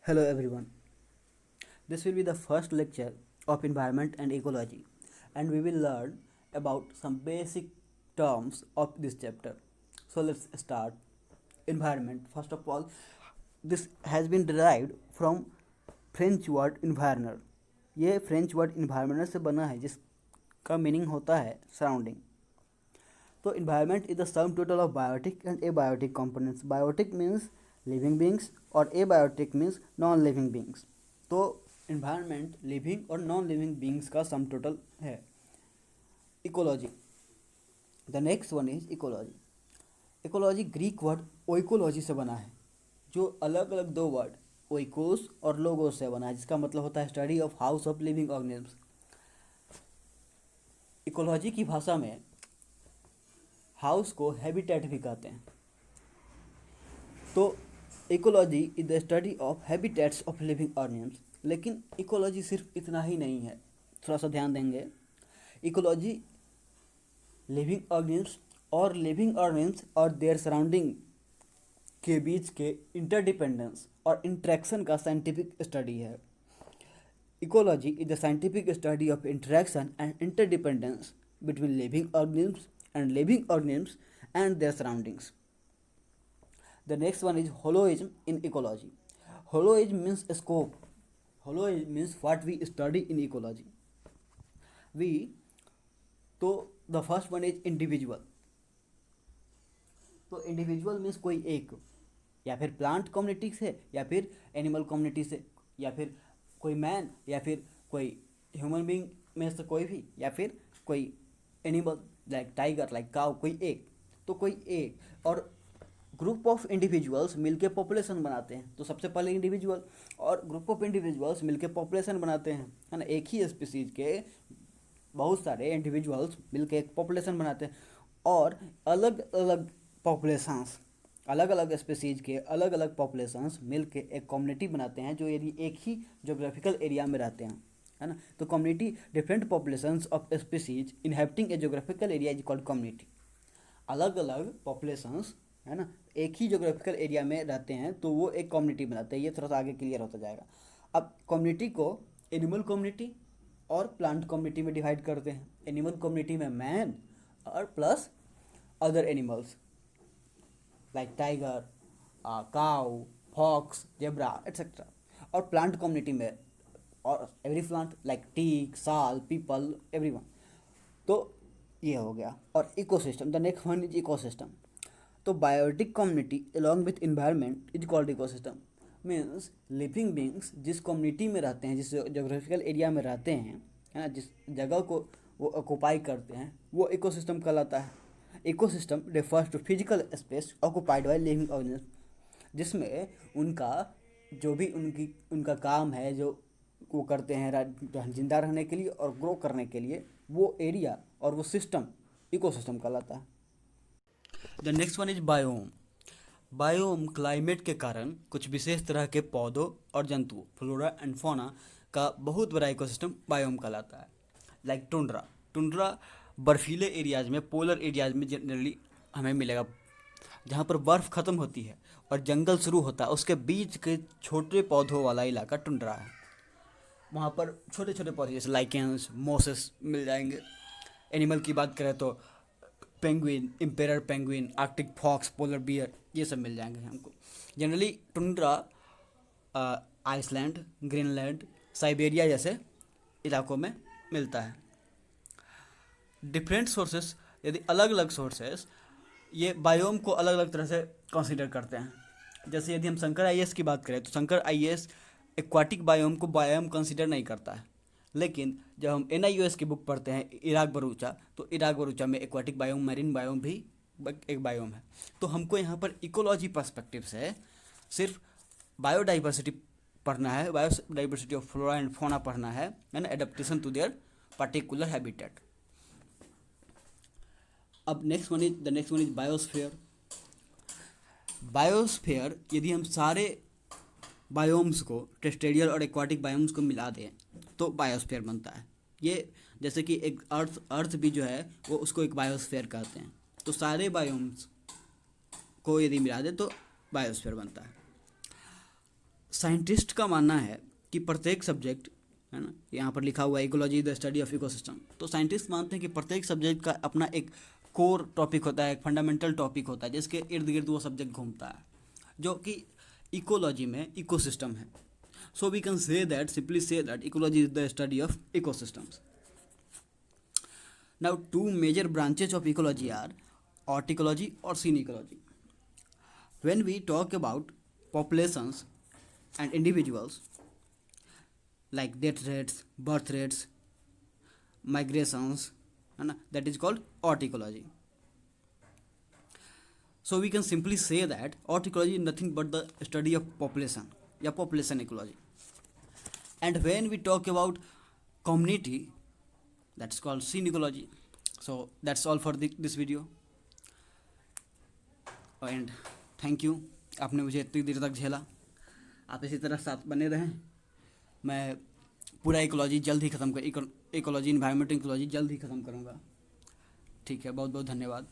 Hello everyone. This will be the first lecture of environment and ecology, and we will learn about some basic terms of this chapter. So let's start. Environment. First of all, this has been derived from French word इन्वायरनर. ये French word इन्वायरनर से बना है जिसका meaning होता है surrounding. तो environment is the sum total of biotic and abiotic components. Biotic means living beings और abiotic means non living beings. तो इन्वायरमेंट लिविंग और नॉन लिविंग बींग्स का सम टोटल है. Ecology. The next one is ecology. Ecology Greek word ओइकोलॉजी से बना है, जो अलग अलग दो वर्ड ओइकोस और लोगोस से बना है, जिसका मतलब होता है study of house of living organisms. Ecology की भाषा में हाउस को हैबिटेट भी कहते हैं. तो ecology is the study of habitats of living organisms. लेकिन इकोलॉजी सिर्फ इतना ही नहीं है, थोड़ा सा ध्यान देंगे. इकोलॉजी लिविंग ऑर्गेनिज्म्स और लिविंग ऑर्गेनिज्म्स और देयर सराउंडिंग के बीच के इंटरडिपेंडेंस और इंट्रैक्शन का साइंटिफिक स्टडी है. Ecology is the scientific study of interaction and interdependence between living organisms and living organisms and their surroundings. The next one is holoism in ecology. Holoism means scope. Holoism means what we study in ecology. तो the first one is individual. तो individual means कोई एक, या फिर plant community से, या फिर animal community से, या फिर कोई मैन, या फिर कोई ह्यूमन बीइंग में से कोई भी, या फिर कोई animal like tiger, like cow, कोई एक. तो कोई एक और ग्रुप ऑफ इंडिविजुअल्स मिलके पॉपुलेशन बनाते हैं. तो सबसे पहले इंडिविजुअल और ग्रुप ऑफ इंडिविजुअल्स मिलके पॉपुलेशन बनाते हैं, है ना. एक ही स्पीसीज के बहुत सारे इंडिविजुअल्स मिलके एक पॉपुलेशन बनाते हैं, और अलग अलग पॉपुलेशंस, अलग अलग स्पीसीज के अलग अलग पॉपुलेशंस मिलके एक कम्युनिटी बनाते हैं, जो यदि एक ही जोग्राफिकल एरिया में रहते हैं, है ना. तो community different populations of species inhabiting A geographical area is called community. अलग अलग पॉपुलेशंस, है ना, एक ही जोग्राफिकल एरिया में रहते हैं, तो वो एक कम्युनिटी बनाते हैं. ये थोड़ा सा आगे क्लियर होता जाएगा. अब कम्युनिटी को एनिमल कम्युनिटी और प्लांट कम्युनिटी में डिवाइड करते हैं. एनिमल कम्युनिटी में मैन और plus other animals like tiger, cow, fox, zebra etcetera. और प्लांट कम्युनिटी में और every plant like teak, sal, peepal, everyone. तो ये हो गया. और ecosystem. The next one is ecosystem. तो biotic community along with environment is called ecosystem. Means living beings जिस कम्युनिटी में रहते हैं, जिस जोग्राफिकल एरिया में रहते हैं, है ना, जिस जगह को वो ऑक्यूपाई करते हैं, वो इकोसिस्टम कहलाता है. Ecosystem refers to physical space occupied by living organism, जिसमें उनका जो भी उनका काम है, जो वो करते हैं जिंदा रहने के लिए और ग्रो करने के लिए, वो एरिया और वो सिस्टम इकोसिस्टम कहलाता है. The next one is biome. Biome climate के कारण कुछ विशेष तरह के पौधों और जंतुओं, फ्लोरा एंड फौना का बहुत बड़ा इकोसिस्टम बायोम कहलाता है. Like tundra. टुंड्रा बर्फीले एरियाज में, पोलर एरियाज में जनरली हमें मिलेगा, जहाँ पर बर्फ़ ख़त्म होती है और जंगल शुरू होता है, उसके बीच के छोटे पौधों वाला इलाका टुंड्रा है. वहाँ पर छोटे छोटे पौधे जैसे लाइकेंस, मोसेस मिल जाएंगे. एनिमल की बात करें तो penguin, emperor penguin, arctic fox, polar bear, ये सब मिल जाएंगे हमको. Generally tundra Iceland, Greenland, Siberia जैसे इलाकों में मिलता है. डिफरेंट सोर्सेस, यदि अलग अलग सोर्सेस ये बायोम को अलग अलग तरह से कंसीडर करते हैं. जैसे यदि हम शंकर आईएएस की बात करें, तो शंकर आईएएस एक्वाटिक बायोम को बायोम कंसीडर नहीं करता है. लेकिन जब हम एनआईओएस की बुक पढ़ते हैं, इराक बरूचा, तो इराक बरूचा में एक्वाटिक बायोम, मैरीन बायोम भी एक बायोम है. तो हमको यहाँ पर इकोलॉजी पर्सपेक्टिव से सिर्फ बायोडाइवर्सिटी पढ़ना है, biodiversity of flora and fauna पढ़ना है, and adaptation to their particular habitat. अब next one is biosphere. Biosphere, यदि हम सारे बायोम्स को, टेरेस्ट्रियल और एक्वाटिक बायोम्स को मिला दें, तो बायोस्फीयर बनता है. ये जैसे कि एक अर्थ भी जो है, वो उसको एक बायोस्फीयर कहते हैं. तो सारे बायोम्स को यदि मिला दें तो बायोस्फीयर बनता है. साइंटिस्ट का मानना है कि प्रत्येक सब्जेक्ट, है ना, यहाँ पर लिखा हुआ है ecology the study of ecosystem, तो साइंटिस्ट मानते हैं कि प्रत्येक सब्जेक्ट का अपना एक कोर टॉपिक होता है, एक फंडामेंटल टॉपिक होता है जिसके इर्द गिर्द वो सब्जेक्ट घूमता है, जो कि इकोलॉजी में इकोसिस्टम है. So we can say that, simply say that ecology is the study of ecosystems. Now two major branches of ecology are autecology और synecology. When we talk about populations and individuals like death rates, birth rates, migrations, and that is called horticology. So we can simply say that horticology is nothing but the study of population, या population ecology. And when we talk about community, that's called scene ecology. So that's all for this video. And thank you, आपने मुझे इतनी देर तक झेला. आप इसी तरह साथ बने रहें. मैं पूरा इकोलॉजी जल्द ही ख़त्म इकोलॉजी, इन्वायरमेंटल इकोलॉजी जल्द ही ख़त्म करूँगा. ठीक है, बहुत बहुत धन्यवाद.